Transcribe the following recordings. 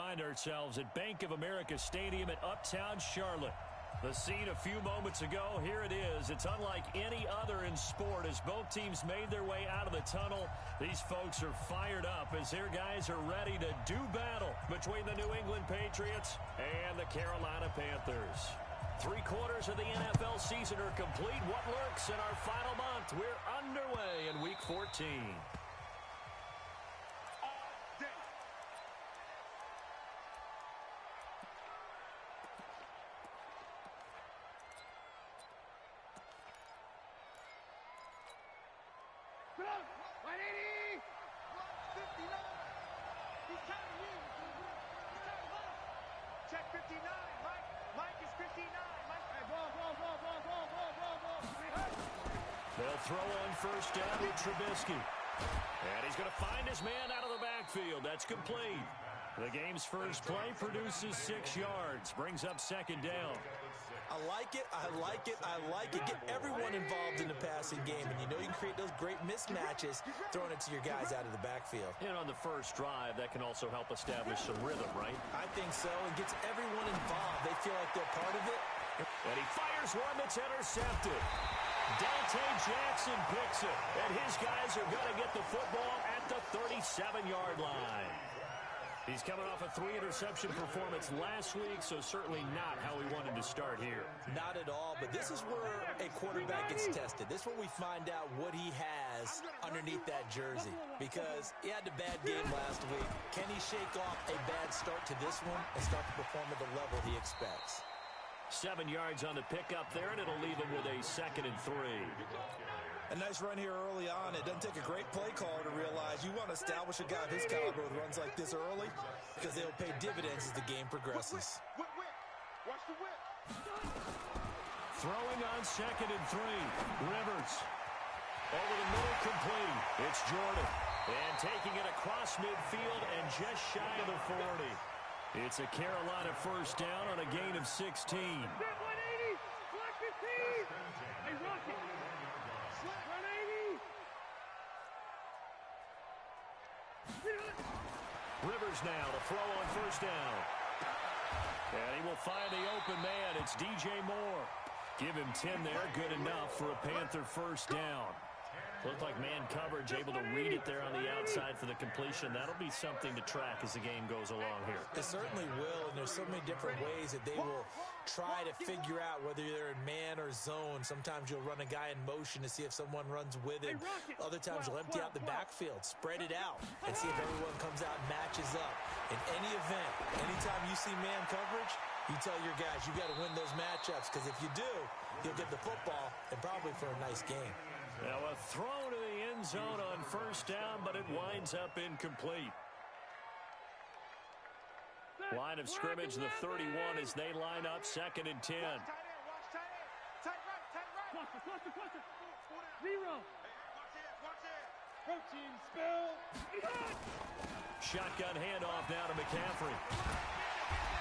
find ourselves at Bank of America Stadium in Uptown Charlotte. The scene a few moments ago, here it is. It's unlike any other in sport as both teams made their way out of the tunnel. These folks are fired up as their guys are ready to do battle between the New England Patriots and the Carolina Panthers. 3/4 of the NFL season are complete. What lurks in our final month? We're underway in Week 14. They'll throw on first down with Trubisky. And he's going to find his man out of the backfield. That's complete. The game's first play produces 6 yards. Brings up second down. I like it. I like it. I like it. Get everyone involved in the passing game. And you know you can create those great mismatches throwing it to your guys out of the backfield. And on the first drive, that can also help establish some rhythm, right? I think so. It gets everyone involved. They feel like they're part of it. And he fires one that's intercepted. Dante Jackson picks it, and his guys are going to get the football at the 37-yard line. He's coming off a 3-interception performance last week, so certainly not how he wanted to start here. Not at all, but this is where a quarterback gets tested. This is where we find out what he has underneath that jersey, because he had a bad game last week. Can he shake off a bad start to this one and start to perform at the level he expects? 7 yards on the pickup there, and it'll leave him with a 2nd and 3. A nice run here early on. It doesn't take a great play caller to realize you want to establish a guy of his caliber with runs like this early because they'll pay dividends as the game progresses. Watch the whip. Throwing on 2nd and 3. Rivers. Over the middle, complete. It's Jordan. And taking it across midfield and just shy of the 40. It's a Carolina first down on a gain of 16. 180, block 15. Hey, Rocky. 180. Rivers now to throw on first down. And he will find the open man. It's DJ Moore. Give him 10 there. Good enough for a Panther first down. Looked like man coverage, able to read it there on the outside for the completion. That'll be something to track as the game goes along here. It certainly will, and there's so many different ways that they will try to figure out whether they're in man or zone. Sometimes you'll run a guy in motion to see if someone runs with him. Other times you'll empty out the backfield, spread it out, and see if everyone comes out and matches up. In any event, anytime you see man coverage, you tell your guys you got to win those matchups, because if you do, you'll get the football and probably for a nice game. Now a throw to the end zone on first down, but it winds up incomplete. Line of scrimmage, the 31 as they line up, 2nd and 10. Watch tight right. Cluster. 0. Watch it. Protein spill. Shotgun handoff now to McCaffrey.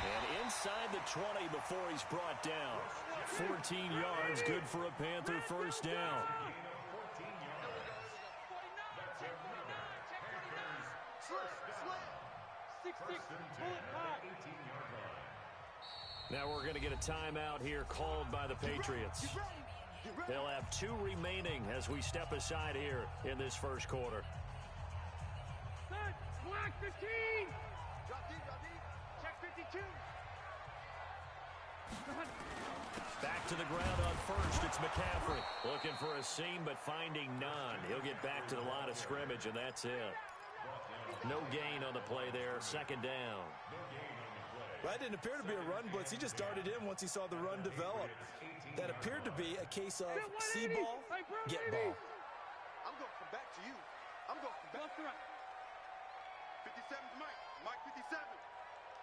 And inside the 20 before he's brought down. 14 yards, good for a Panther first down. Now we're going to get a timeout here called by the Patriots. They'll have 2 remaining as we step aside here in this first quarter. Block 15. Drop deep. Check 52. Back to the ground on first. It's McCaffrey. Looking for a seam, but finding none. He'll get back to the line of scrimmage, and that's it. No gain on the play there. 2nd down. That didn't appear to be a run blitz. He just darted in once he saw the run develop. That appeared to be a case of see ball, get ball. I'm going to come back to you. I'm going to come back to 57's Mike 57.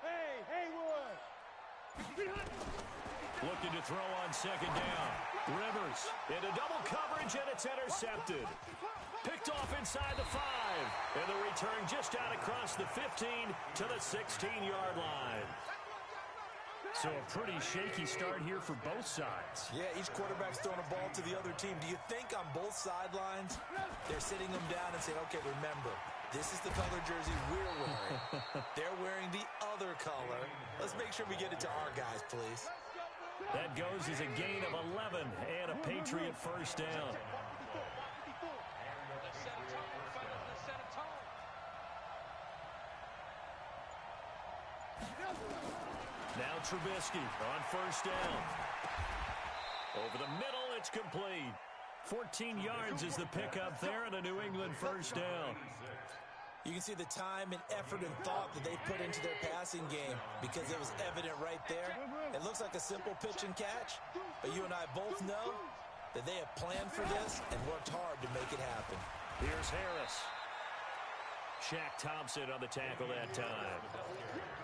Hey, Haywood. Looking to throw on 2nd down. Rivers into double coverage, and it's intercepted. Picked off inside the 5. And the return just out across the 15 to the 16-yard line. So a pretty shaky start here for both sides. Yeah, each quarterback's throwing a ball to the other team. Do you think on both sidelines they're sitting them down and saying, okay, remember, This is the color jersey we're wearing. They're wearing the other color. Let's make sure we get it to our guys, please. That goes as a gain of 11 and a Patriot first down. Now Trubisky on first down. Over the middle, it's complete. 14 yards is the pickup there and a New England first down. You can see the time and effort and thought that they put into their passing game because it was evident right there. It looks like a simple pitch and catch, but you and I both know that they have planned for this and worked hard to make it happen. Here's Harris. Shaq Thompson on the tackle that time.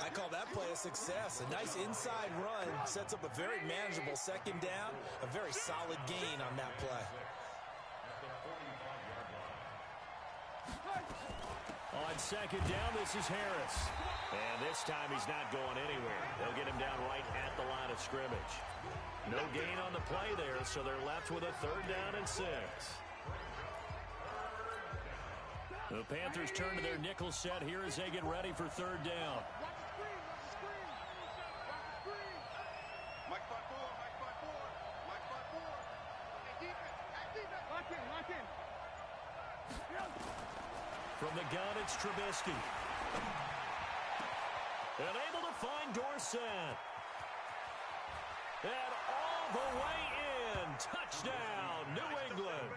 I call that play a success. A nice inside run sets up a very manageable second down, a very solid gain on that play. On second down, this is Harris. And this time he's not going anywhere. They'll get him down right at the line of scrimmage. No gain on the play there, so they're left with a third down and 6. The Panthers turn to their nickel set here as they get ready for third down. Mike 5-4, Mike 5-4, Mike 5-4. Lock in, lock in. From the gun, it's Trubisky. And able to find Dorsett. And all the way in. Touchdown, New England.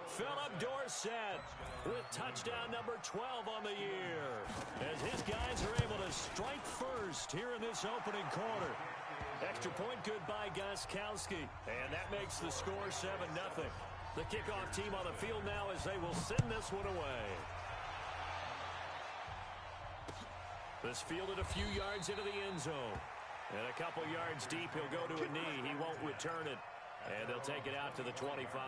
Philip Dorsett with touchdown number 12 on the year. As his guys are able to strike first here in this opening quarter. Extra point good by Gostkowski. And that makes the score 7-0. The kickoff team on the field now as they will send this one away. This fielded a few yards into the end zone. And a couple yards deep, he'll go to a knee. He won't return it. And they'll take it out to the 25.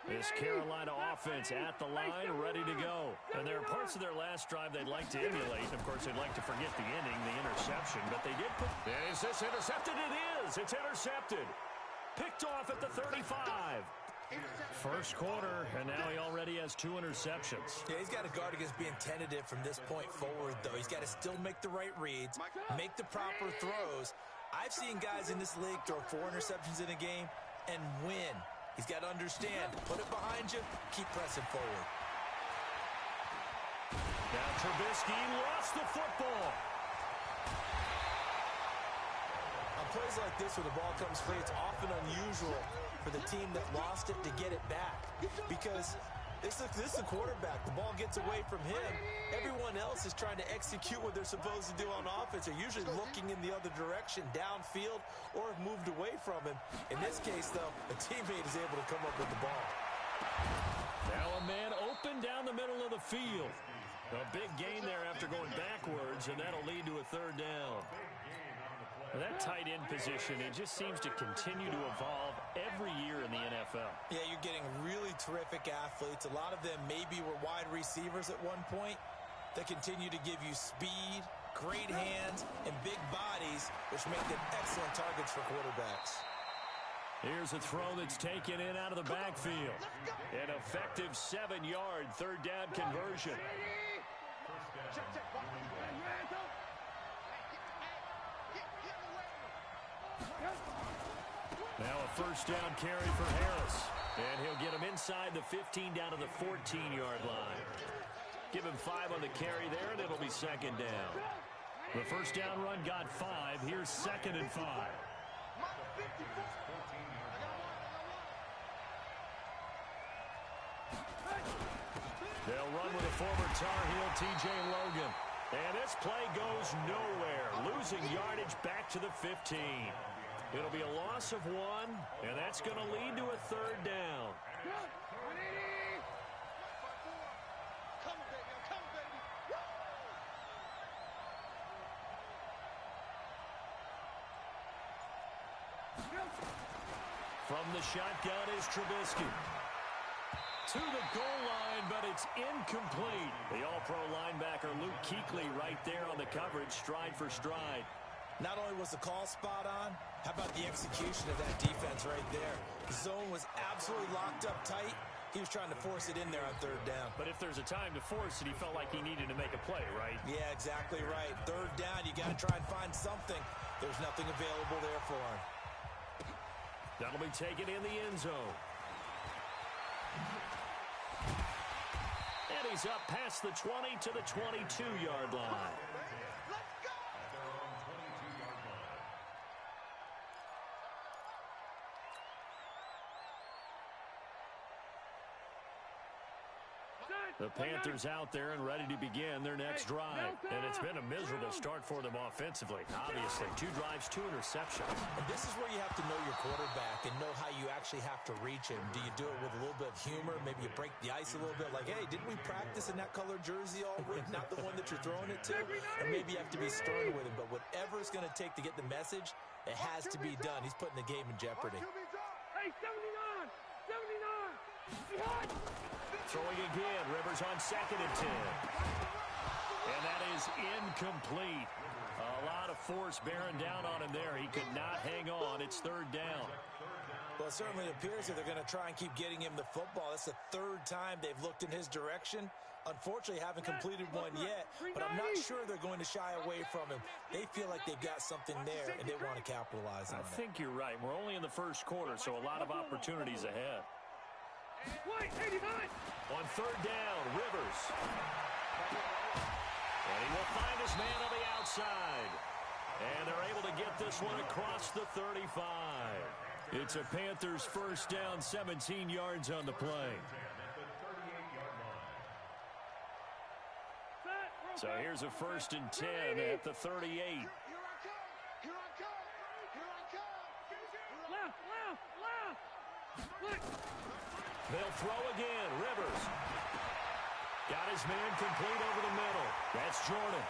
This Carolina offense at the line, ready to go. And there are parts of their last drive they'd like to emulate. Of course, they'd like to forget the ending, the interception. But they did put... Is this intercepted? It is. It's intercepted. Picked off at the 35. First quarter, and now he already has 2 interceptions. Yeah, he's got to guard against being tentative from this point forward, though. He's got to still make the right reads, make the proper throws. I've seen guys in this league throw 4 interceptions in a game and win. He's got to understand, put it behind you, keep pressing forward. Now Trubisky lost the football. On plays like this where the ball comes free, it's often unusual for the team that lost it to get it back. Because this is a quarterback. The ball gets away from him. Everyone else is trying to execute what they're supposed to do on offense. They're usually looking in the other direction, downfield, or have moved away from him. In this case, though, a teammate is able to come up with the ball. Now a man open down the middle of the field. A big gain there after going backwards, and that'll lead to a third down. That tight end position, it just seems to continue to evolve every year in the NFL. Yeah, you're getting really terrific athletes. A lot of them maybe were wide receivers at one point that continue to give you speed, great hands, and big bodies, which make them excellent targets for quarterbacks. Here's a throw that's taken in out of the backfield. An effective 7-yard third down conversion. Now a first down carry for Harris. And he'll get him inside the 15 down to the 14-yard line. Give him 5 on the carry there, and it'll be second down. The first down run got 5. Here's 2nd and 5. They'll run with a former Tar Heel, T.J. Logan. And this play goes nowhere. Losing yardage back to the 15. It'll be a loss of 1, and that's going to lead to a third down. From the shotgun is Trubisky. To the goal line, but it's incomplete. The all-pro linebacker Luke Kuechly right there on the coverage, stride for stride. Not only was the call spot on, how about the execution of that defense right there? The zone was absolutely locked up tight. He was trying to force it in there on third down. But if there's a time to force it, he felt like he needed to make a play, right? Yeah, exactly right. Third down, you got to try and find something. There's nothing available there for him. That'll be taken in the end zone. And he's up past the 20 to the 22-yard line. The Panthers out there and ready to begin their next drive. And it's been a miserable start for them offensively. Obviously, 2 drives, 2 interceptions. And this is where you have to know your quarterback and know how you actually have to reach him. Do you do it with a little bit of humor? Maybe you break the ice a little bit like, hey, didn't we practice in that colored jersey all week? Not the one that you're throwing it to? Or maybe you have to be stern with him. But whatever it's going to take to get the message, it has to be done. He's putting the game in jeopardy. Hey, 79! 79! Throwing again, Rivers on 2nd and 10. And that is incomplete. A lot of force bearing down on him there. He could not hang on. It's 3rd down. Well, it certainly appears that they're going to try and keep getting him the football. That's the 3rd time they've looked in his direction. Unfortunately, haven't completed one yet, but I'm not sure they're going to shy away from him. They feel like they've got something there, and they want to capitalize on it. I think you're right. We're only in the 1st quarter, so a lot of opportunities ahead. On 3rd down, Rivers. And he will find his man on the outside. And they're able to get this one across the 35. It's a Panthers 1st down, 17 yards on the play. So here's a 1st and 10 at the 38. They'll throw again. Rivers. Got his man complete over the middle. That's Jordan.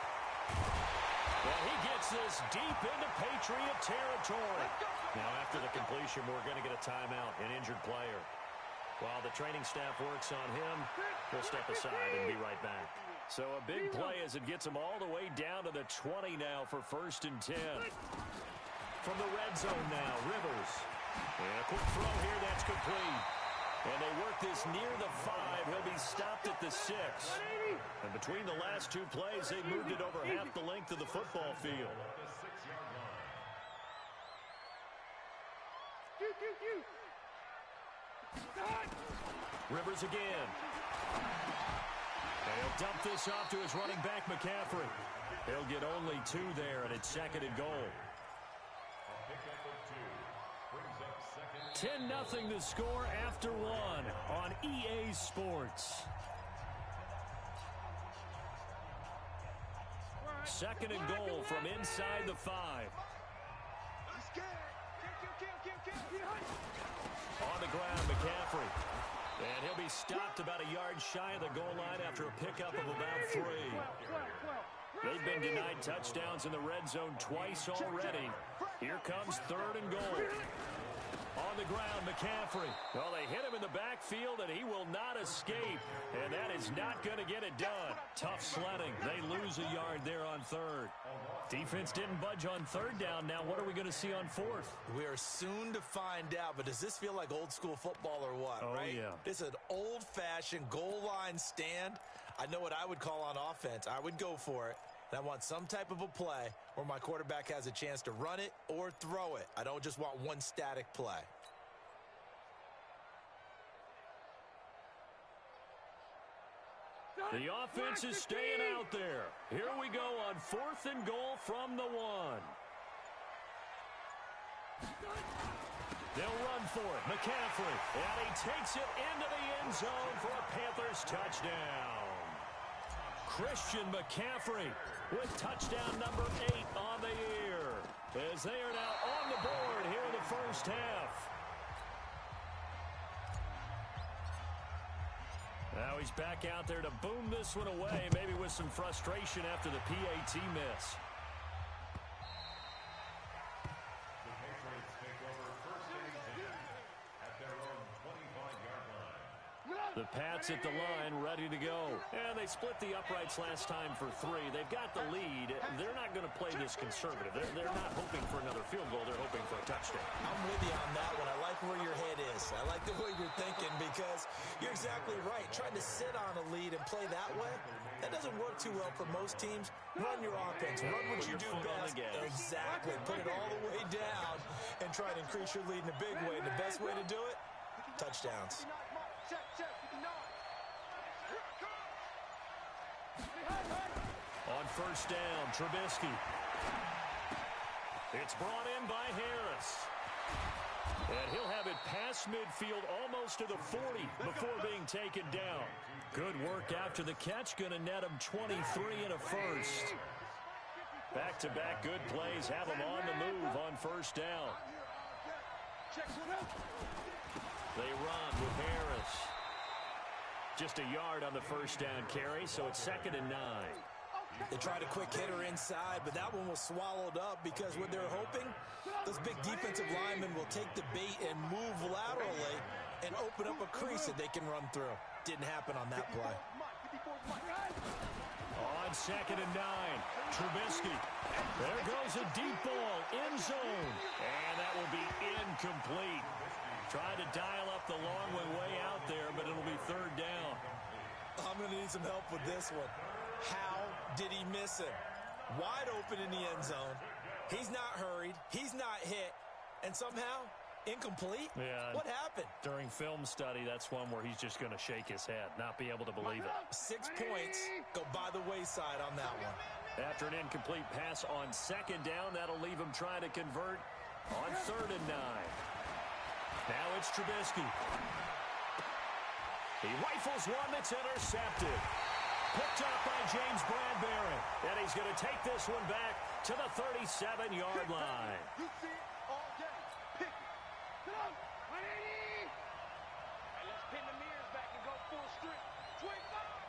Well, he gets this deep into Patriot territory. Now, after the completion, we're going to get a timeout, an injured player. While the training staff works on him, we'll step aside and be right back. So a big play as it gets him all the way down to the 20 now for 1st and 10. From the red zone now, Rivers. And a quick throw here, that's complete. And they work this near the 5. He'll be stopped at the 6. And between the last 2 plays, they moved it over half the length of the football field. Rivers again. And he'll dump this off to his running back, McCaffrey. He'll get only 2 there, and it's 2nd and goal. 10-0 the score after 1 on EA Sports. 2nd and goal from inside the 5. On the ground, McCaffrey. And he'll be stopped about a yard shy of the goal line after a pickup of about 3. They've been denied touchdowns in the red zone twice already. Here comes 3rd and goal. On the ground, McCaffrey. Well, they hit him in the backfield, and he will not escape. And that is not going to get it done. Tough sledding. They lose a yard there on 3rd. Defense didn't budge on 3rd down. Now, what are we going to see on 4th? We are soon to find out, but does this feel like old school football or what, right? Yeah. This is an old-fashioned goal line stand. I know what I would call on offense. I would go for it. And I want some type of a play where my quarterback has a chance to run it or throw it. I don't just want one static play. The offense is staying out there. Here we go on 4th and goal from the 1. They'll run for it. McCaffrey. And he takes it into the end zone for a Panthers touchdown. Christian McCaffrey with touchdown number 8 on the year, as they are now on the board here in the 1st half. Now he's back out there to boom this one away, maybe with some frustration after the PAT miss. The Pats Bucks at the line, ready to go. And they split the uprights last time for 3. They've got the lead. They're not going to play this conservative. They're not hoping for another field goal. They're hoping for a touchdown. I'm with you on that one. I like where your head is. I like the way you're thinking because you're exactly right. Trying to sit on a lead and play that way, that doesn't work too well for most teams. Run your offense. Run what you do best. Exactly. Put it all the way down and try to increase your lead in a big way. And the best way to do it, touchdowns. On first down, Trubisky. It's brought in by Harris. And he'll have it past midfield almost to the 40 before being taken down. Good work after the catch. Going to net him 23 and a first. Back-to-back good plays have him on the move on first down. They run with Harris. Just a yard on the first down carry, so it's 2nd and 9. They tried a quick hitter inside, but that one was swallowed up because what they're hoping, those big defensive linemen will take the bait and move laterally and open up a crease that they can run through. Didn't happen on that play. On 2nd and 9, Trubisky. There goes a deep ball, end zone. And that will be incomplete. Trying to dial up the long way out there, but it'll be 3rd down. I'm going to need some help with this one. How did he miss him? Wide open in the end zone. He's not hurried. He's not hit. And somehow, incomplete? Yeah. What happened? During film study, that's one where he's just going to shake his head, not be able to believe it. 6 points go by the wayside on that one. After an incomplete pass on 2nd down, that'll leave him trying to convert on 3rd and 9. Now it's Trubisky. He rifles one that's intercepted. Picked up by James Bradbury. And he's going to take this one back to the 37-yard line. You see it all day. Pick it. Come on, 180. Hey, let's pin the mirrors back and go full strength. 25,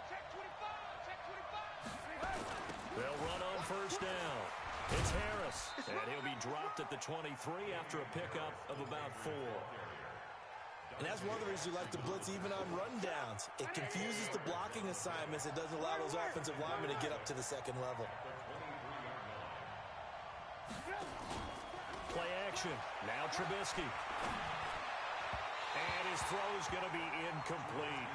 check 25, check 25. They'll run on first down. It's Harris, and he'll be dropped at the 23 after a pickup of about 4. And that's one of the reasons you like to blitz even on rundowns. It confuses the blocking assignments. It doesn't allow those offensive linemen to get up to the 2nd level. Play action. Now Trubisky. And his throw is going to be incomplete.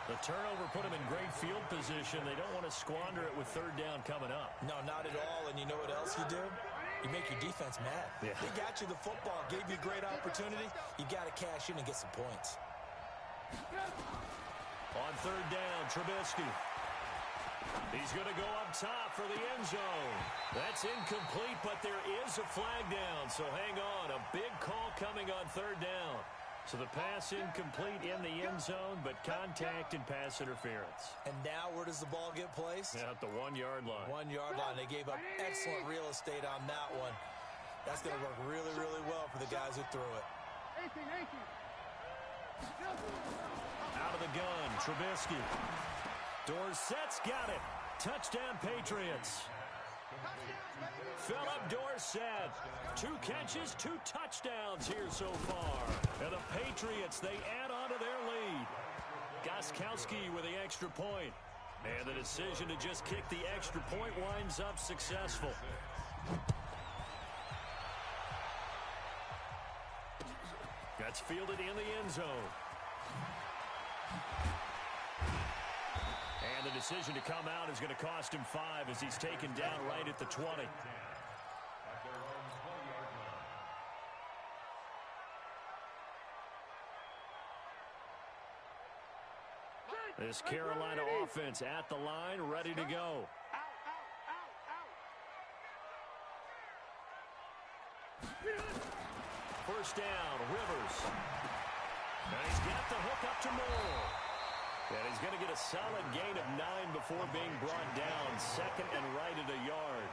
The turnover put him in great field position. They don't want to squander it with 3rd down coming up. No, not at all. And you know what else you do? You make your defense mad. Yeah. They got you the football, gave you a great opportunity. You got to cash in and get some points. On 3rd down, Trubisky. He's going to go up top for the end zone. That's incomplete, but there is a flag down. So hang on. A big call coming on 3rd down. So the pass incomplete in the end zone, but contact and pass interference. And now where does the ball get placed? Yeah, at the 1-yard line. 1-yard line. They gave up excellent real estate on that one. That's going to work really, really well for the guys who threw it. Out of the gun, Trubisky. Dorsett's got it. Touchdown, Patriots. Philip Dorsett. 2 catches, 2 touchdowns here so far. And the Patriots, they add on to their lead. Gostkowski with the extra point. And the decision to just kick the extra point winds up successful. That's fielded in the end zone. And the decision to come out is going to cost him 5 as he's taken down right at the 20. This Carolina offense at the line, ready to go. First down, Rivers. And he's got the hook up to Moore. And he's going to get a solid gain of 9 before being brought down. 2nd and right at a yard.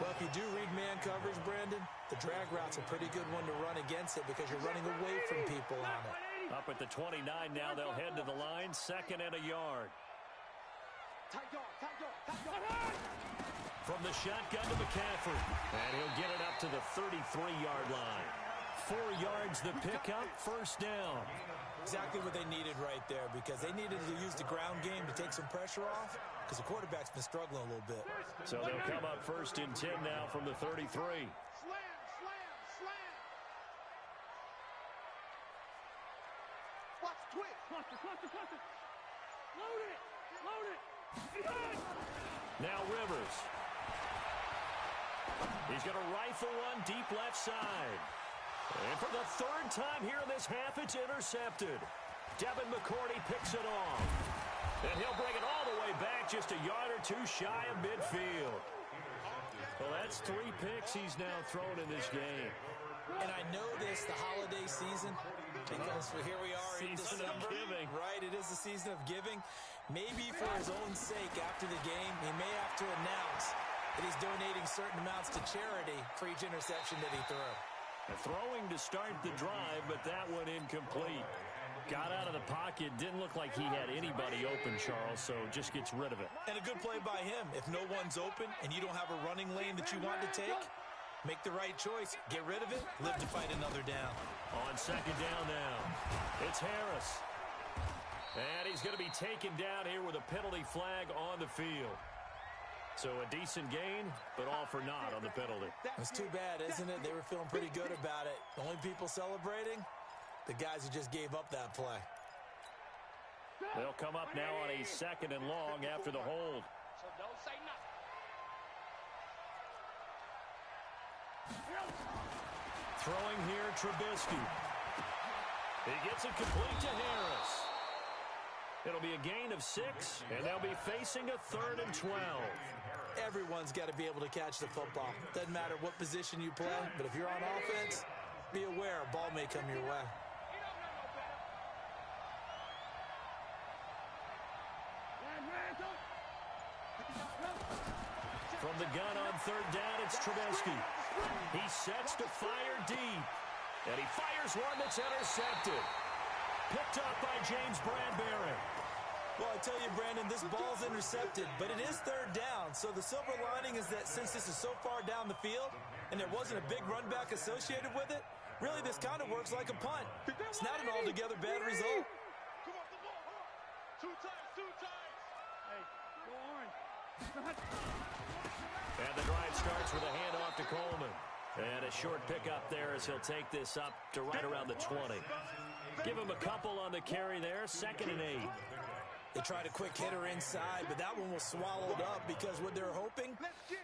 Well, if you do read man coverage, Brandon, the drag route's a pretty good one to run against it because you're running away from people on it. Up at the 29 now, they'll head to the line. 2nd and a yard. From the shotgun to McCaffrey. And he'll get it up to the 33-yard line. 4 yards the pickup, first down. Exactly what they needed right there, because they needed to use the ground game to take some pressure off, because the quarterback's been struggling a little bit. So they'll come up 1st and 10 now from the 33. Slam, slam, slam. Watch the twist. Cluster. Load it. Now Rivers. He's going to rifle one deep left side. And for the 3rd time here in this half, it's intercepted. Devin McCourty picks it off. And he'll bring it all the way back, just a yard or two shy of midfield. Well, that's 3 picks he's now thrown in this game. And I know this, the holiday season, because here we are in December. Giving. Right, it is the season of giving. Maybe for his own sake after the game, he may have to announce that he's donating certain amounts to charity for each interception that he threw. Throwing to start the drive, but that one incomplete. Got out of the pocket, didn't look like he had anybody open, Charles, so just gets rid of it. And a good play by him. If no one's open and you don't have a running lane that you want to take, make the right choice. Get rid of it, live to fight another down. On 2nd down now, it's Harris. And he's going to be taken down here with a penalty flag on the field. So a decent gain, but all for naught on the penalty. It's too bad, isn't it? They were feeling pretty good about it. The only people celebrating, the guys who just gave up that play. They'll come up now on a 2nd and long after the hold. So don't say nothing. Throwing here, Trubisky. He gets it complete to Harris. It'll be a gain of 6, and they'll be facing a 3rd and 12. Everyone's got to be able to catch the football. Doesn't matter what position you play, but if you're on offense, be aware a ball may come your way. From the gun on 3rd down, it's Trubisky. He sets to fire deep. And he fires one that's intercepted. Picked up by James Bradbury. Well, I tell you, Brandon, this ball's intercepted, but it is 3rd down. So the silver lining is that since this is so far down the field and there wasn't a big run back associated with it, really this kind of works like a punt. It's not an altogether bad result. Come on. Two times. Hey, go orange. And the drive starts with a handoff to Coleman. And a short pickup there as he'll take this up to right around the 20. Give him a couple on the carry there, 2nd and 8. They tried a quick hitter inside, but that one was swallowed up because what they're hoping,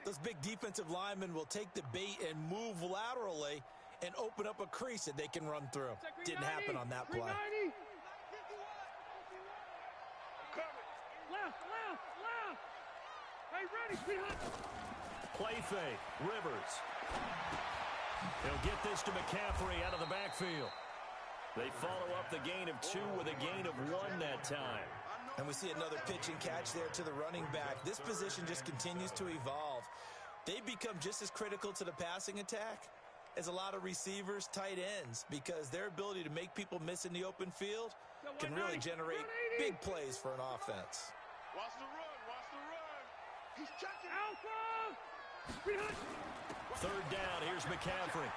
those big defensive linemen will take the bait and move laterally and open up a crease that they can run through. Didn't happen on that play. Left. Hey, ready, Play fake, Rivers. He'll get this to McCaffrey out of the backfield. They follow up the gain of 2 with a gain of 1 that time. And we see another pitch and catch there to the running back. This position just continues to evolve. They become just as critical to the passing attack as a lot of receivers, tight ends, because their ability to make people miss in the open field can really generate big plays for an offense. Watch the run. He's checking. Alpha! 3rd down, here's McCaffrey.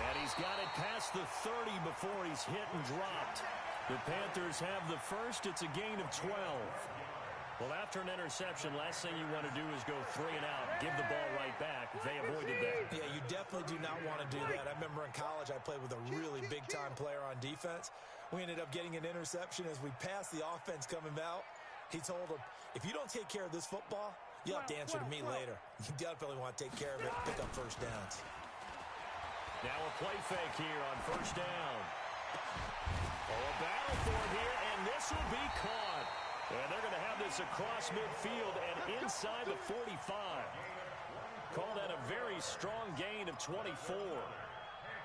And he's got it past the 30 before he's hit and dropped. The Panthers have the first. It's a gain of 12. Well, after an interception, last thing you want to do is go 3 and out, give the ball right back. They avoided that. Yeah, you definitely do not want to do that. I remember in college I played with a really big-time player on defense. We ended up getting an interception as we passed the offense coming out. He told him, if you don't take care of this football, you'll have to answer to me later. You definitely want to take care of it, pick up 1st downs. Now a play fake here on 1st down. Oh, a battle for it here, and this will be caught. And they're going to have this across midfield and inside the 45. Call that a very strong gain of 24.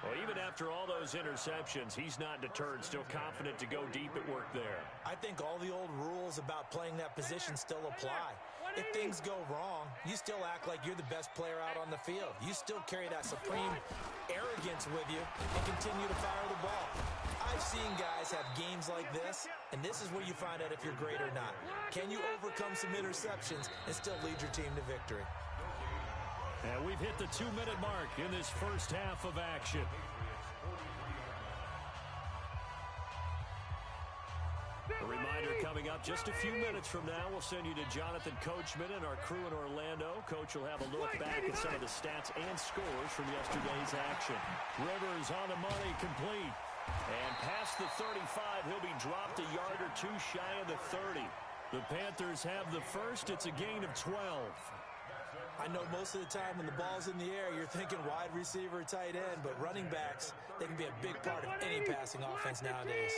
Well, even after all those interceptions, he's not deterred, still confident to go deep at work there. I think all the old rules about playing that position still apply. If things go wrong, you still act like you're the best player out on the field. You still carry that supreme arrogance with you and continue to fire the ball. I've seen guys have games like this, and this is where you find out if you're great or not. Can you overcome some interceptions and still lead your team to victory? And we've hit the 2-minute mark in this first half of action. coming up just a few minutes from now. We'll send you to Jonathan Coachman and our crew in Orlando. Coach will have a look back at some of the stats and scores from yesterday's action. Rivers on the money, complete. And past the 35, he'll be dropped a yard or two shy of the 30. The Panthers have the first. It's a gain of 12. I know most of the time when the ball's in the air, you're thinking wide receiver, tight end, but running backs, they can be a big part of any passing offense nowadays.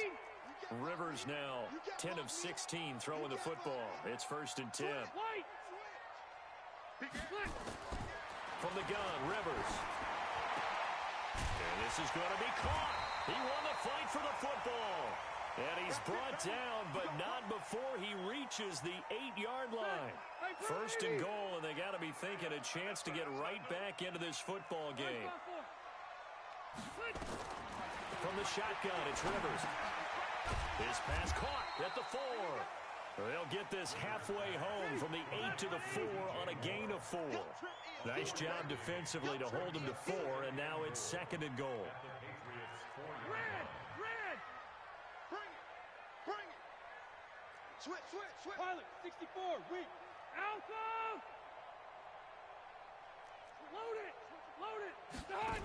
Rivers now 10 of 16 throwing the football. It's 1st and 10. From the gun, Rivers. And this is going to be caught. He won the fight for the football. And he's brought down, but not before he reaches the 8-yard line. 1st and goal, and they got to be thinking a chance to get right back into this football game. From the shotgun, it's Rivers. His pass caught at the 4. They'll get this halfway home from the 8 to the 4 on a gain of 4. Nice job defensively to hold him to 4, and now it's 2nd and goal. Switch. Pilot, 64, weak. Alpha! Load it. Done!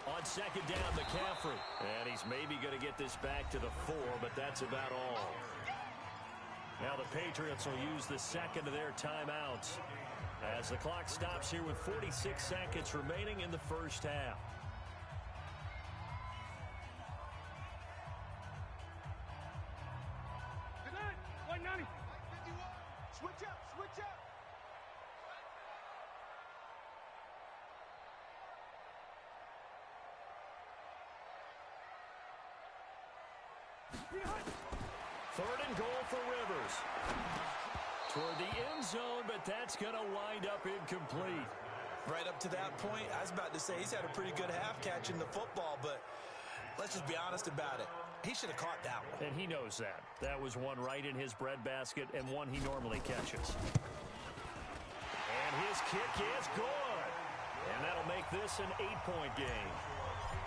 On 2nd down, McCaffrey. And he's maybe going to get this back to the 4, but that's about all. Now the Patriots will use the 2nd of their timeouts as the clock stops here with 46 seconds remaining in the first half. Switch up. Third and goal for Rivers. Toward the end zone, but that's going to wind up incomplete. Right up to that point, I was about to say he's had a pretty good half catching the football, but let's just be honest about it. He should have caught that one. And he knows that. That was one right in his breadbasket and one he normally catches. And his kick is good. And that'll make this an 8-point game.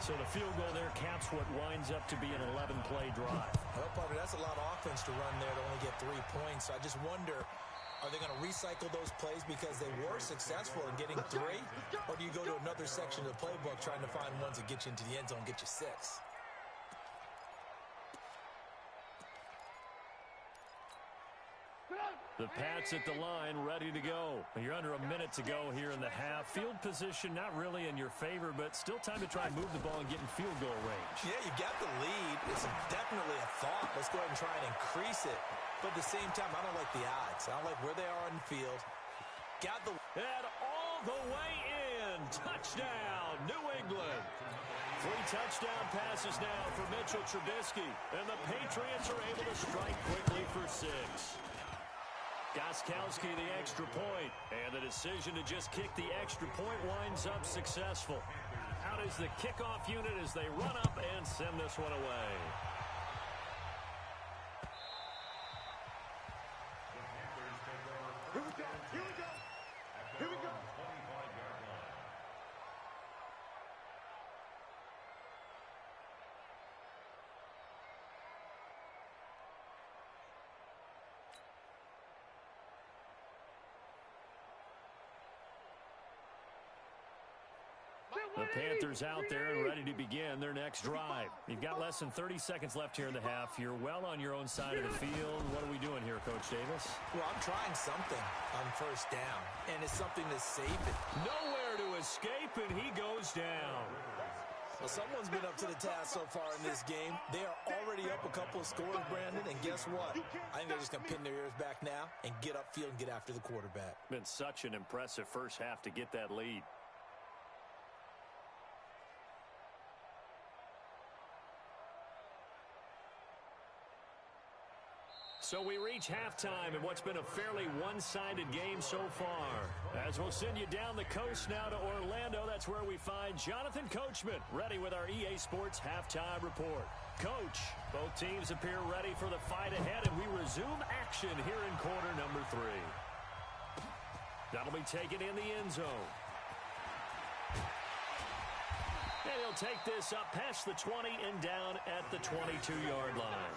So the field goal there caps what winds up to be an 11-play drive. Well, partner, that's a lot of offense to run there to only get 3 points. So I just wonder, are they going to recycle those plays because they were successful in getting 3? Or do you go to another section of the playbook trying to find ones that get you into the end zone and get you 6? The Pats at the line, ready to go. You're under a minute to go here in the half. Field position not really in your favor, but still time to try and move the ball and get in field goal range. Yeah, you got the lead. It's definitely a thought. Let's go ahead and try and increase it. But at the same time, I don't like the odds. I don't like where they are on the field. Got the... And all the way in. Touchdown, New England. 3 touchdown passes now for Mitchell Trubisky. And the Patriots are able to strike quickly for 6. Gostkowski the extra point, and the decision to just kick the extra point winds up successful. Out is the kickoff unit as they run up and send this one away. Here we go. The Panthers out there and ready to begin their next drive. You've got less than 30 seconds left here in the half. You're well on your own side of the field. What are we doing here, Coach Davis? Well, I'm trying something on 1st down, and it's something to save it. Nowhere to escape, and he goes down. Well, someone's been up to the task so far in this game. They are already up a couple of scores, Brandon, and guess what? I think they're just going to pin their ears back now and get upfield and get after the quarterback. Been such an impressive first half to get that lead. So we reach halftime in what's been a fairly one-sided game so far. As we'll send you down the coast now to Orlando, that's where we find Jonathan Coachman, ready with our EA Sports Halftime Report. Coach, both teams appear ready for the fight ahead, and we resume action here in quarter number 3. That'll be taken in the end zone. And he'll take this up past the 20 and down at the 22-yard line.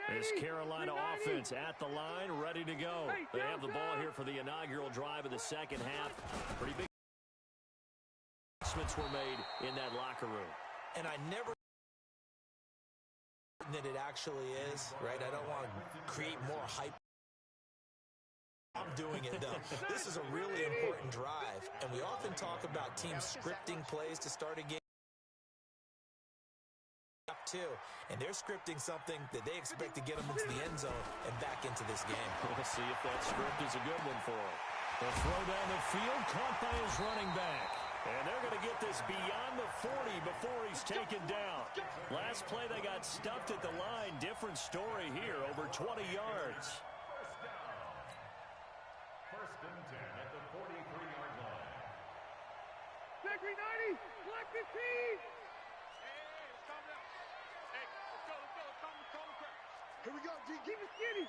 This Carolina offense at the line, ready to go. They have the ball here for the inaugural drive of the second half. Pretty big announcements were made in that locker room. And I never that it actually is, right? I don't want to create more hype. I'm doing it, though. This is a really important drive, and we often talk about teams scripting plays to start a game. Too, and they're scripting something that they expect to get them into the end zone and back into this game. We'll see if that script is a good one for them. The throw down the field, caught by his running back. And they're going to get this beyond the 40 before he's taken down. Last play, they got stuffed at the line. Different story here, over 20 yards. First and 10 at the 43-yard line. Zachary 90, black 15. Here we go, G. Keep it skinny.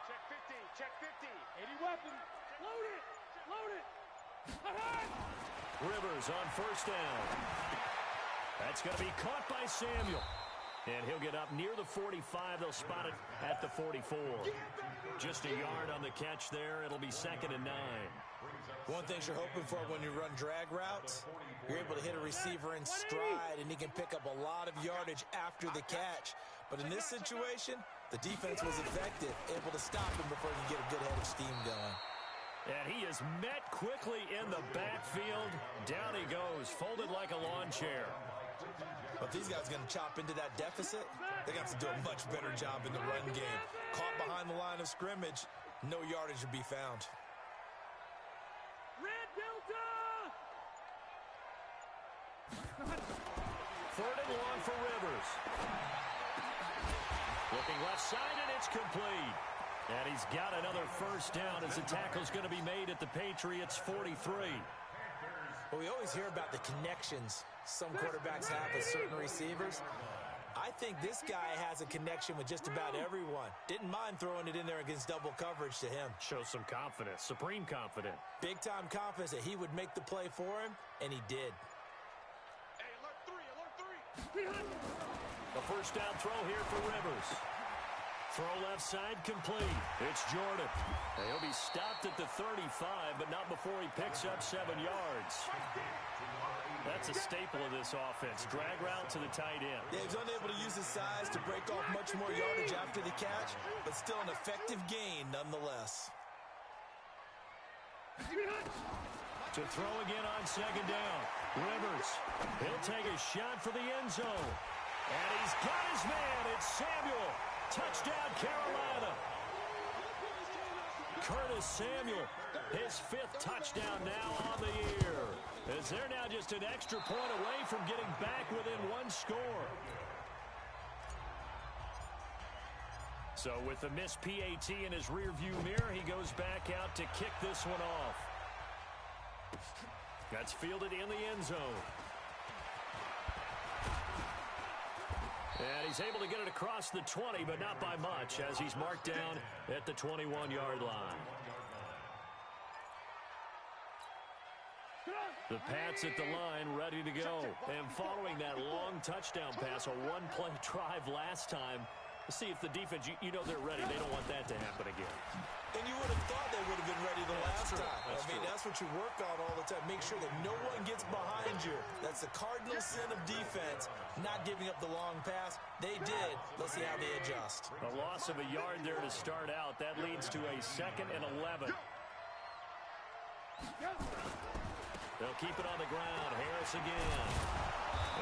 Check 50. Check 50. 80 weapons. Load it. Load it. Rivers on first down. That's going to be caught by Samuel. And he'll get up near the 45. They'll spot it at the 44. Just a yard on the catch there. It'll be 2nd and 9. One thing you're hoping for when you run drag routes, you're able to hit a receiver in stride, and he can pick up a lot of yardage after the catch. But in this situation, the defense was effective, able to stop him before he could get a good head of steam going. And he is met quickly in the backfield. Down he goes, folded like a lawn chair. But these guys are going to chop into that deficit. They're going to have to do a much better job in the run game. Caught behind the line of scrimmage, no yardage to be found. Red Delta! 3rd and long for Rivers. Looking left side, and it's complete. And he's got another first down as the tackle's going to be made at the Patriots' 43. Well, we always hear about the connections some quarterbacks have with certain receivers. I think this guy has a connection with just about everyone. Didn't mind throwing it in there against double coverage to him. Shows some confidence, supreme confidence. Big-time confidence that he would make the play for him, and he did. Hey, alert 3, alert 3. The first down throw here for Rivers. Throw left side complete. It's Jordan. He'll be stopped at the 35, but not before he picks up 7 yards. That's a staple of this offense. Drag route to the tight end. Yeah, he's unable to use his size to break off much more yardage after the catch, but still an effective gain nonetheless. To throw again on 2nd down. Rivers, he'll take a shot for the end zone. And he's got his man. It's Samuel. Touchdown, Carolina. Curtis Samuel, his 5th touchdown now on the year. As they're now just an extra point away from getting back within 1 score. So with the missed PAT in his rearview mirror, he goes back out to kick this one off. That's fielded in the end zone. And he's able to get it across the 20, but not by much, as he's marked down at the 21-yard line. The Pats at the line, ready to go. And following that long touchdown pass, a 1-play drive last time, let's see if the defense, you know they're ready. They don't want that to happen again. And you would have thought they would have been ready the last time. That's what you work on all the time. Make sure that no one gets behind you. That's the cardinal sin of defense, not giving up the long pass. They did. Let's see how they adjust. A loss of a yard there to start out. That leads to a 2nd and 11. They'll keep it on the ground. Harris again.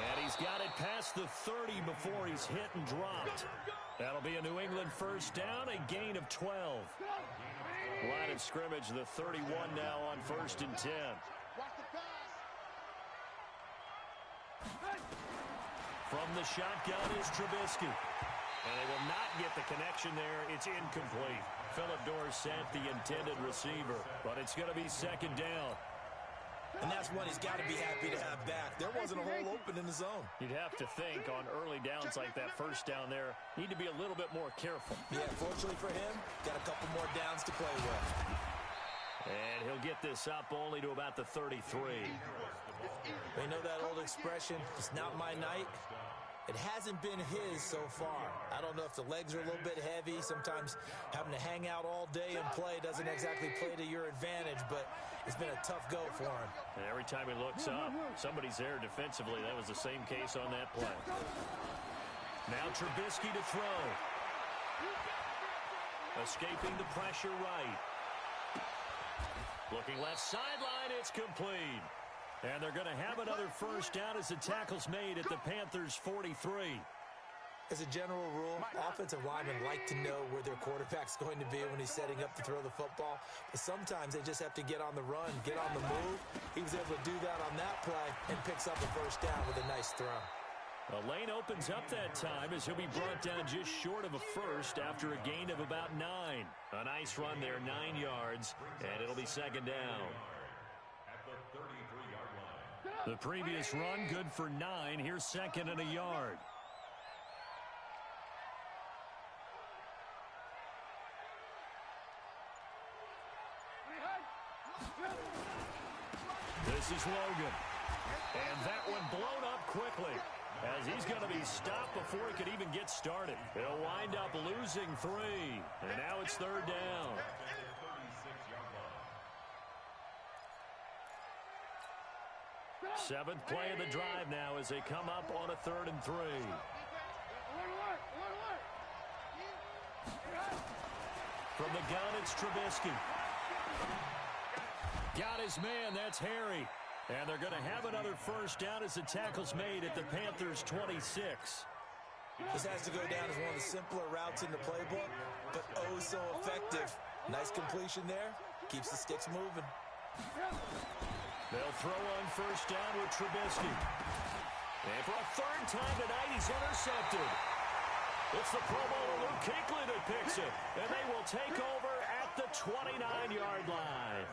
And he's got it past the 30 before he's hit and dropped. That'll be a New England first down, a gain of 12. Line of scrimmage, the 31 now on 1st and 10. From the shotgun is Trubisky. And they will not get the connection there. It's incomplete. Philip Dorsett, the intended receiver. But it's going to be 2nd down. And that's one he's got to be happy to have back. There wasn't a hole open in the zone. You'd have to think on early downs like that first down there, need to be a little bit more careful. Yeah, fortunately for him, got a couple more downs to play with. And he'll get this up only to about the 33. They know that old expression, it's not my night. It hasn't been his so far. I don't know if the legs are a little bit heavy. Sometimes having to hang out all day and play doesn't exactly play to your advantage, but it's been a tough go for him. And every time he looks up, somebody's there defensively. That was the same case on that play. Now Trubisky to throw. Escaping the pressure right. Looking left sideline, it's complete. And they're going to have another first down as the tackle's made at the Panthers' 43. As a general rule, offensive linemen like to know where their quarterback's going to be when he's setting up to throw the football. But sometimes they just have to get on the run, get on the move. He was able to do that on that play and picks up a first down with a nice throw. The lane opens up that time as he'll be brought down just short of a first after a gain of about 9. A nice run there, 9 yards, and it'll be second down. The previous run, good for 9. Here's second and a yard. This is Logan. And that one blown up quickly as he's going to be stopped before he could even get started. He'll wind up losing 3. And now it's third down. Seventh play of the drive now as they come up on a 3rd and 3. From the gun, it's Trubisky. Got his man, that's Harry. And they're going to have another first down as the tackle's made at the Panthers' 26. This has to go down as one of the simpler routes in the playbook, but oh so effective. Nice completion there. Keeps the sticks moving. They'll throw on first down with Trubisky. And for a 3rd time tonight, he's intercepted. It's the Pro Bowler Luke Kuechly that picks it. And they will take over at the 29-yard line.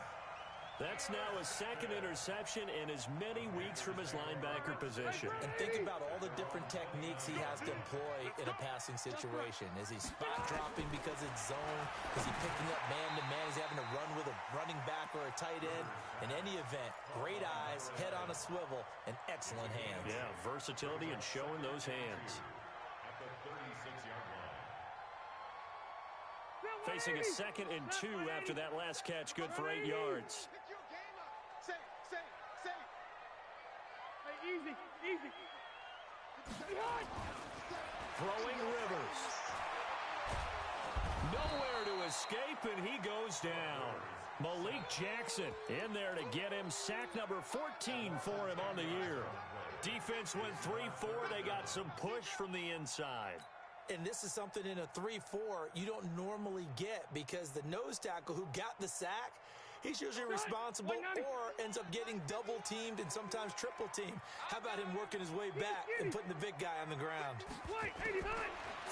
That's now a 2nd interception in as many weeks from his linebacker position. And think about all the different techniques he has to employ in a passing situation. Is he spot dropping because it's zone? Is he picking up man-to-man? Is he having to run with a running back or a tight end? In any event, great eyes, head on a swivel, and excellent hands. Yeah, versatility and showing those hands. Facing a 2nd and 2 after that last catch, good for 8 yards. Easy, easy. Throwing Rivers. Nowhere to escape, and he goes down. Malik Jackson in there to get him. Sack number 14 for him on the year. Defense went 3-4. They got some push from the inside. And this is something in a 3-4 you don't normally get because the nose tackle who got the sack, he's usually responsible or ends up getting double-teamed and sometimes triple-teamed. How about him working his way back and putting the big guy on the ground?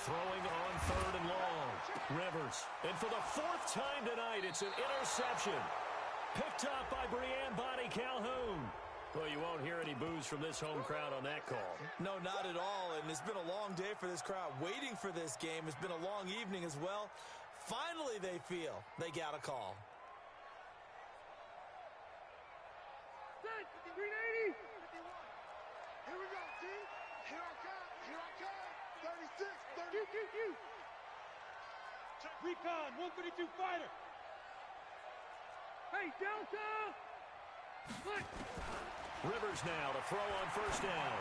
Throwing on 3rd and long. Rivers. And for the 4th time tonight, it's an interception. Picked up by Breanne Bonnie Calhoun. Well, you won't hear any boos from this home crowd on that call. No, not at all. And it's been a long day for this crowd waiting for this game. It's been a long evening as well. Finally, they feel they got a call. 380. Here we go, team. Here I come. Here I come. 36, 30. Recon, 132 fighter. Hey, Delta. What? Rivers now to throw on first down.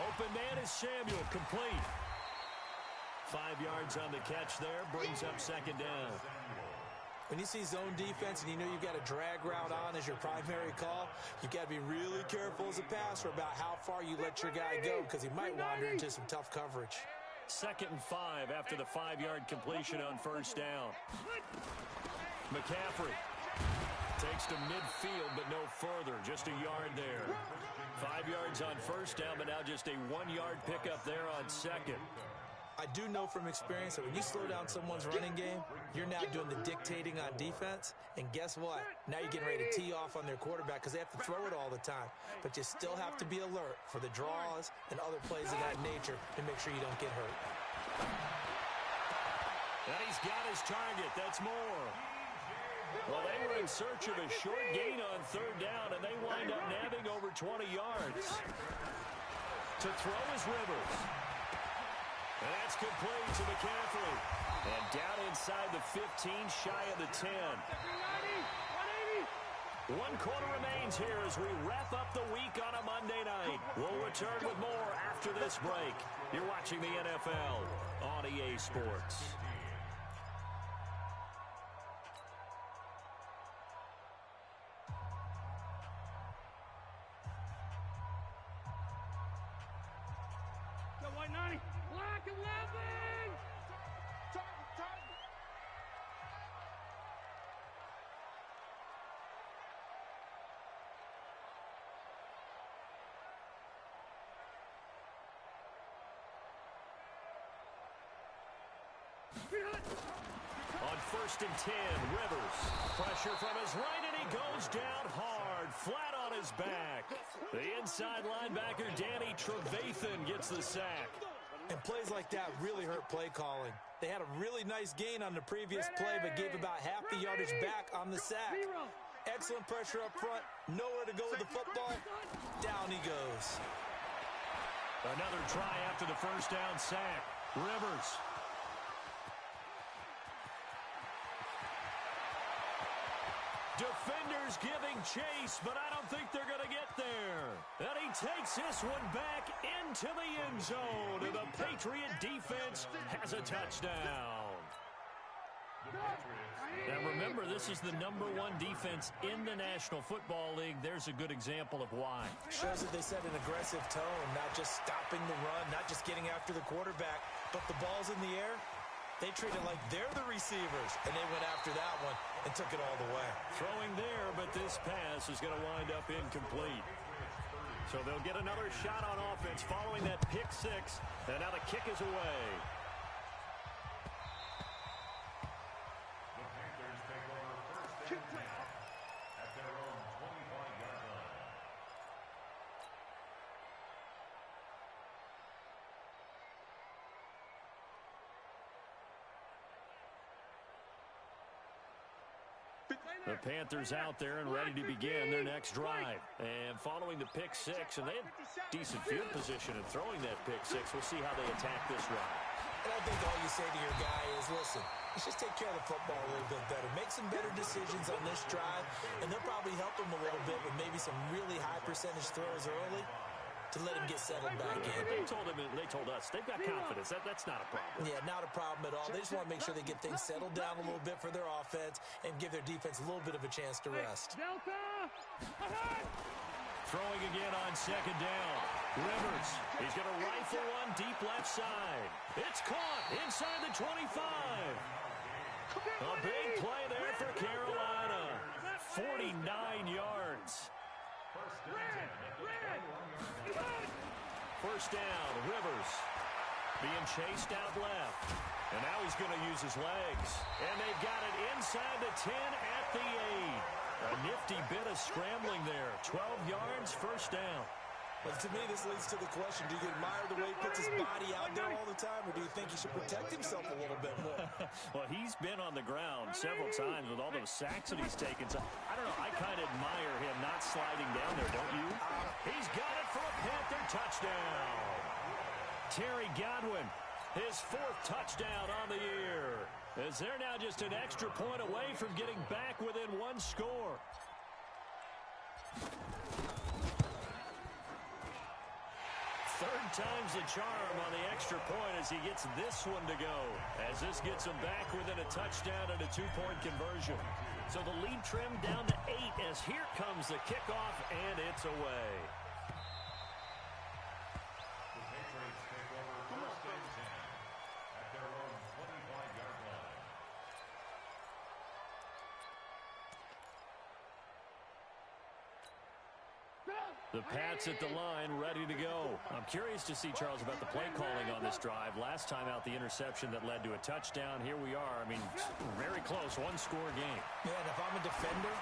Open man is Samuel, complete. 5 yards on the catch there, brings up second down. When you see zone defense and you know you've got a drag route on as your primary call, you've got to be really careful as a passer about how far you let your guy go because he might wander into some tough coverage. 2nd and 5 after the 5-yard completion on first down. McCaffrey takes to midfield, but no further. Just a yard there. 5 yards on first down, but now just a 1-yard pickup there on second. I do know from experience that when you slow down someone's running game, you're now doing the dictating on defense. And guess what? Now you're getting ready to tee off on their quarterback because they have to throw it all the time. But you still have to be alert for the draws and other plays of that nature to make sure you don't get hurt. And he's got his target. That's more. Well, they were in search of a short gain on 3rd down, and they wind up nabbing over 20 yards. To throw is Rivers. And that's complete to McCaffrey. And down inside the 15, shy of the 10. 1 quarter remains here as we wrap up the week on a Monday night. We'll return with more after this break. You're watching the NFL on EA Sports. White 90, black 11! Target. On 1st and 10, Rivers. Pressure from his right, and he goes down hard, flat on his back. The inside linebacker, Danny Trevathan, gets the sack. And plays like that really hurt play calling. They had a really nice gain on the previous play, but gave about half the yardage back on the sack. Excellent pressure up front. Nowhere to go with the football. Down he goes. Another try after the first down sack. Rivers. Defenders giving chase, but I don't think they're going to get there. And he takes this one back into the end zone, and the Patriot defense has a touchdown. Now remember, this is the #1 defense in the National Football League. There's a good example of why. Shows that they set an aggressive tone, not just stopping the run, not just getting after the quarterback, but the ball's in the air. They treat it like they're the receivers, and they went after that one and took it all the way. Throwing there, but this pass is going to wind up incomplete. So they'll get another shot on offense following that pick six, and now the kick is away. The Panthers take over 1st and 10 at their own 25-yard line. The Panthers out there and ready to begin their next drive. And following the pick six, and they had decent field position in throwing that pick six. We'll see how they attack this run. And I think all you say to your guy is, listen, let's just take care of the football a little bit better. Make some better decisions on this drive, and they'll probably help him a little bit with maybe some really high percentage throws early to let him get settled back in. They told us they've got confidence. That's not a problem. Yeah, not a problem at all. They just want to make sure they get things settled down a little bit for their offense and give their defense a little bit of a chance to rest. Throwing again on 2nd down. Rivers. He's going to rifle one deep left side. It's caught inside the 25. A big play there for Carolina. 49 yards. First down, Rivers being chased out left. And now he's going to use his legs. And they've got it inside the 10 at the 8. A nifty bit of scrambling there. 12 yards, first down. But to me, this leads to the question, do you admire the way he puts his body out there all the time, or do you think he should protect himself a little bit more? Well, he's been on the ground several times with all those sacks that he's taken. So, I don't know, I kind of admire him not sliding down there, don't you? He's got it for a Panther touchdown. Terry Godwin, his 4th touchdown on the year. As they're now just an extra point away from getting back within 1 score. Third time's the charm on the extra point as he gets this one to go. As this gets him back within a touchdown and a 2-point conversion. So the lead trimmed down to 8 as here comes the kickoff, and it's away. The Patriots take over 1st and 10 at their own 25-yard line. The Pats at the line, ready to go. I'm curious to see, Charles, about the play calling on this drive. Last time out, the interception that led to a touchdown. Here we are. I mean, very close, 1-score game. Yeah, and if I'm a defender,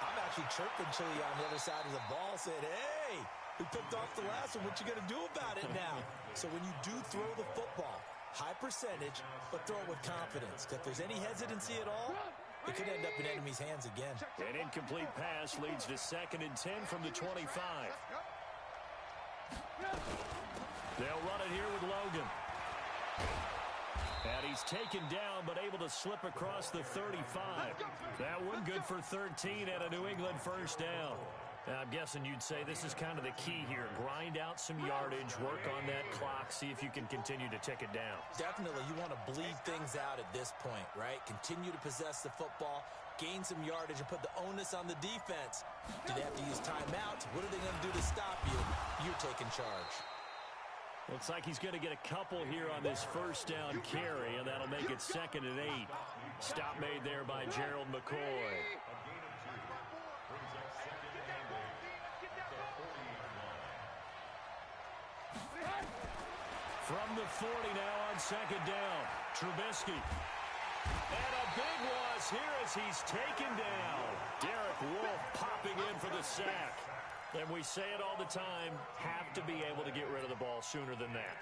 I'm actually chirping Chili on the other side of the ball, saying, hey, we picked off the last one. What you going to do about it now? So when you do throw the football, high percentage, but throw it with confidence. If there's any hesitancy at all, it could end up in enemy's hands again. An incomplete pass leads to 2nd and 10 from the 25. They'll run it here with Logan. And he's taken down, but able to slip across the 35. That one good for 13 and a New England first down. Now, I'm guessing you'd say this is kind of the key here. Grind out some yardage, work on that clock, see if you can continue to tick it down. Definitely, you want to bleed things out at this point, right? Continue to possess the football, gain some yardage, and put the onus on the defense. Do they have to use timeouts? What are they going to do to stop you? You're taking charge. Looks like he's going to get a couple here on this first down carry, and that'll make it 2nd and 8. Stop made there by Gerald McCoy. From the 40 now on 2nd down. Trubisky. And a big loss here as he's taken down. Derek Wolfe popping in for the sack. And we say it all the time, have to be able to get rid of the ball sooner than that.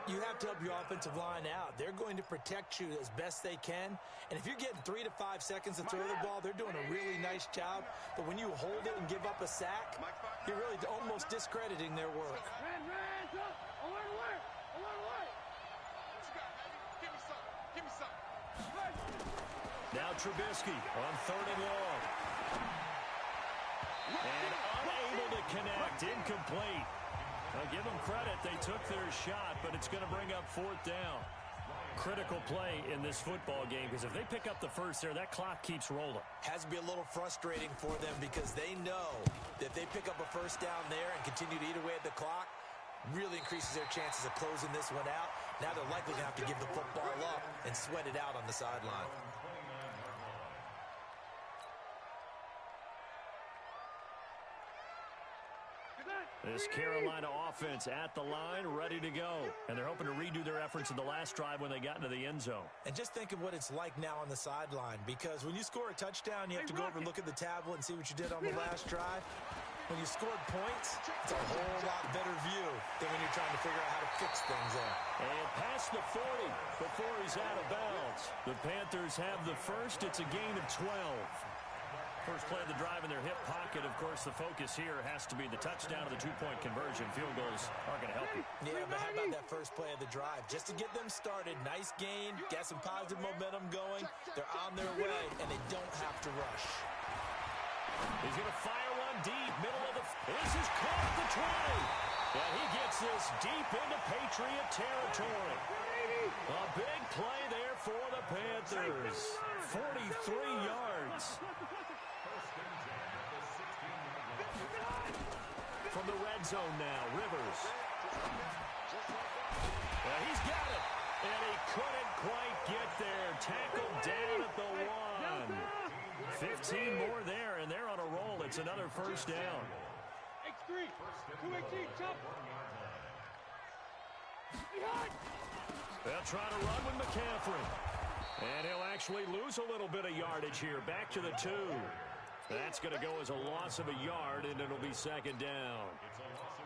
You have to help your offensive line out. They're going to protect you as best they can. And if you're getting 3 to 5 seconds to throw the ball, they're doing a really nice job. But when you hold it and give up a sack, you're really almost discrediting their work. Now Trubisky on 3rd and long. And unable to connect, incomplete. I'll give them credit, they took their shot, but it's going to bring up 4th down. Critical play in this football game, because if they pick up the first there, that clock keeps rolling. Has to be a little frustrating for them because they know that if they pick up a first down there and continue to eat away at the clock, really increases their chances of closing this one out. Now they're likely going to have to give the football up and sweat it out on the sideline. This Carolina offense at the line, ready to go. And they're hoping to redo their efforts in the last drive when they got into the end zone. And just think of what it's like now on the sideline, because when you score a touchdown, you have to go over and look at the tablet and see what you did on the last drive. When you scored points, it's a whole lot better view than when you're trying to figure out how to fix things there. And past the 40 before he's out of bounds. The Panthers have the first. It's a gain of 12. First play of the drive in their hip pocket. Of course, the focus here has to be the touchdown of the two-point conversion. Field goals aren't going to help you. Yeah, but how about that first play of the drive? Just to get them started, nice gain, got some positive momentum going. They're on their way, and they don't have to rush. He's going to fire one deep, middle of the... This is caught at the 20. And he gets this deep into Patriot territory. A big play there for the Panthers. 43 yards. From the red zone now, Rivers. Well, he's got it. And he couldn't quite get there. Tackled down at the 1. 15 more there, and they're on a roll. It's another first down. X3, 218, chop. They'll try to run with McCaffrey. And he'll actually lose a little bit of yardage here. Back to the 2. That's going to go as a loss of a yard, and it'll be second down.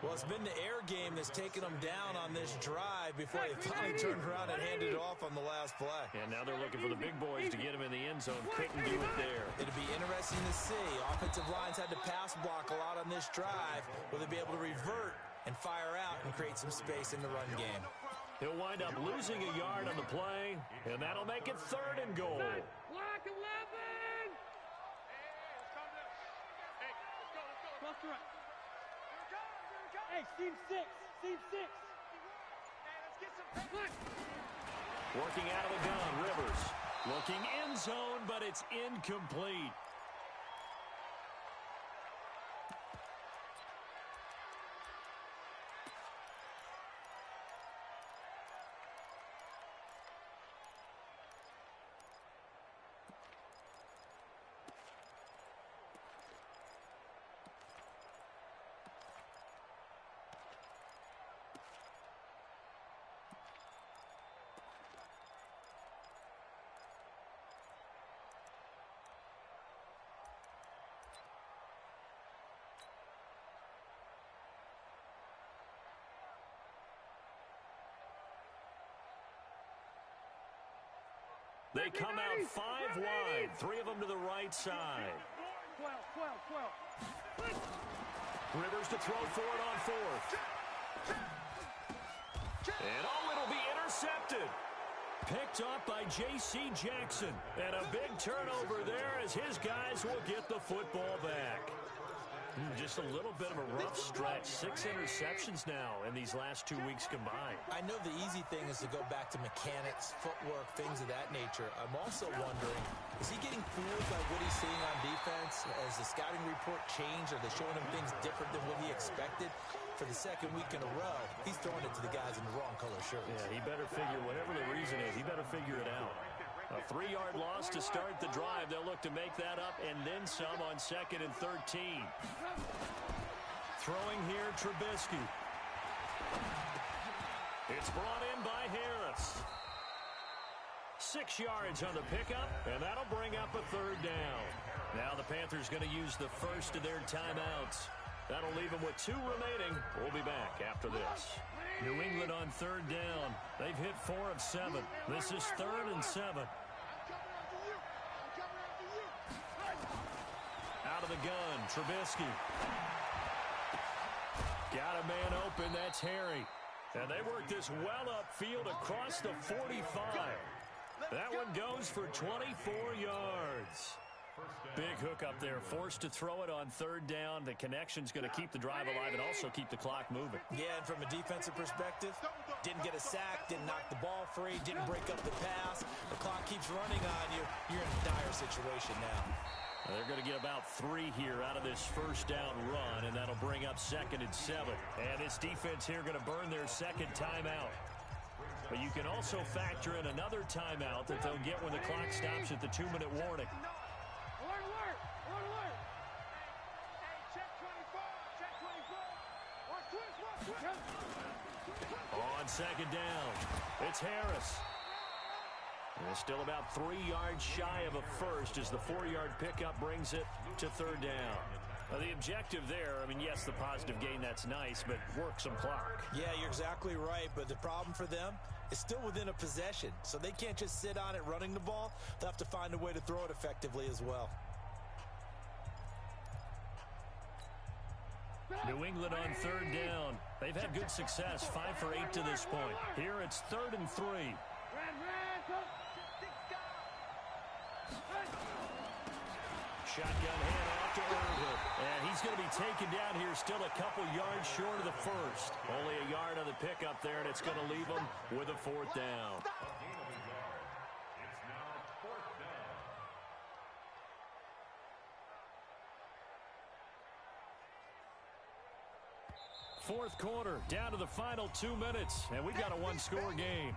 Well, it's been the air game that's taken them down on this drive before they finally turned around and handed it off on the last play. And now they're looking for the big boys to get him in the end zone. Couldn't do it there. It'll be interesting to see. Offensive lines had to pass block a lot on this drive. Will they be able to revert and fire out and create some space in the run game? He'll wind up losing a yard on the play, and that'll make it 3rd and goal. Block 11! Hey, team 6. Team 6. Working out of the gun, Rivers. Looking end zone, but it's incomplete. They come out 5 wide, 3 of them to the right side. 12. Rivers to throw for it on 4th. And it'll be intercepted. Picked off by J.C. Jackson. And a big turnover there as his guys will get the football back. Just a little bit of a rough stretch. 6 interceptions now in these last 2 weeks combined. I know the easy thing is to go back to mechanics, footwork, things of that nature. I'm also wondering, is he getting fooled by what he's seeing on defense? Has the scouting report changed? Are they showing him things different than what he expected? For the second week in a row, he's throwing it to the guys in the wrong color shirts. Yeah, he better figure, whatever the reason is, he better figure it out. A 3-yard loss to start the drive. They'll look to make that up and then some on 2nd and 13. Throwing here, Trubisky. It's brought in by Harris. 6 yards on the pickup, and that'll bring up a 3rd down. Now the Panthers going to use the first of their timeouts. That'll leave them with 2 remaining. We'll be back after this. New England on 3rd down. They've hit 4 of 7. This is 3rd and 7. Out of the gun, Trubisky. Got a man open, that's Harry. And they work this well upfield across the 45. That one goes for 24 yards. Big hook up there, forced to throw it on 3rd down. The connection's going to keep the drive alive and also keep the clock moving. Yeah, and from a defensive perspective, didn't get a sack, didn't knock the ball free, didn't break up the pass. The clock keeps running on you. You're in a dire situation now. They're going to get about 3 here out of this 1st down run, and that'll bring up 2nd and 7. And this defense here going to burn their 2nd timeout. But you can also factor in another timeout that they'll get when the clock stops at the 2-minute warning. On 2nd down, it's Harris. And still about 3 yards shy of a first as the 4-yard pickup brings it to 3rd down. Well, the objective there, I mean, yes, the positive gain, that's nice, but work some clock. Yeah, you're exactly right, but the problem for them is still within a possession, so they can't just sit on it running the ball. They'll have to find a way to throw it effectively as well. New England on 3rd down. They've had good success, 5 for 8 to this point. Here it's 3rd and 3. Shotgun handoff to Irvin. And he's going to be taken down here still a couple yards short of the first. Only a yard on the pickup there, and it's going to leave him with a 4th down. It's now 4th down. Fourth quarter, down to the final 2 minutes, and we've got a 1-score game.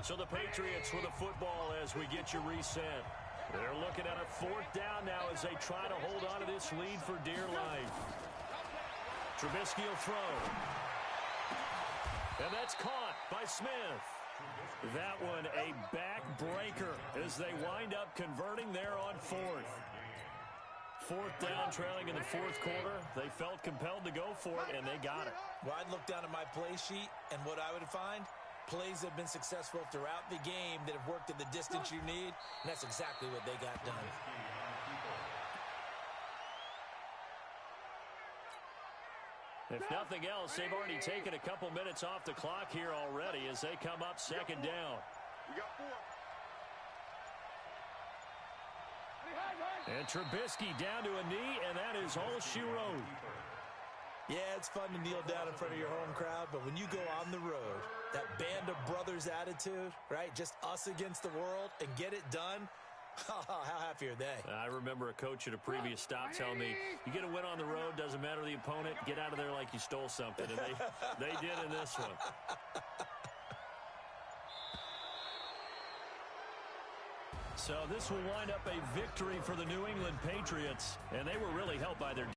So the Patriots with the football as we get you reset. They're looking at a 4th down now as they try to hold on to this lead for dear life. Trubisky will throw. And that's caught by Smith. That one a backbreaker as they wind up converting there on 4th. 4th down, trailing in the 4th quarter. They felt compelled to go for it, and they got it. Well, I'd look down at my play sheet, and what I would find, plays that have been successful throughout the game that have worked at the distance you need, and that's exactly what they got done. If nothing else, they've already taken a couple minutes off the clock here already as they come up 2nd down. We got 4. And Trubisky down to a knee, and that is all she wrote. Yeah, it's fun to kneel down in front of your home crowd, but when you go on the road, that band of brothers attitude, right, just us against the world, and get it done, how happy are they? I remember a coach at a previous stop telling me, you get a win on the road, doesn't matter the opponent, get out of there like you stole something, and they did in this one. So this will wind up a victory for the New England Patriots, and they were really helped by their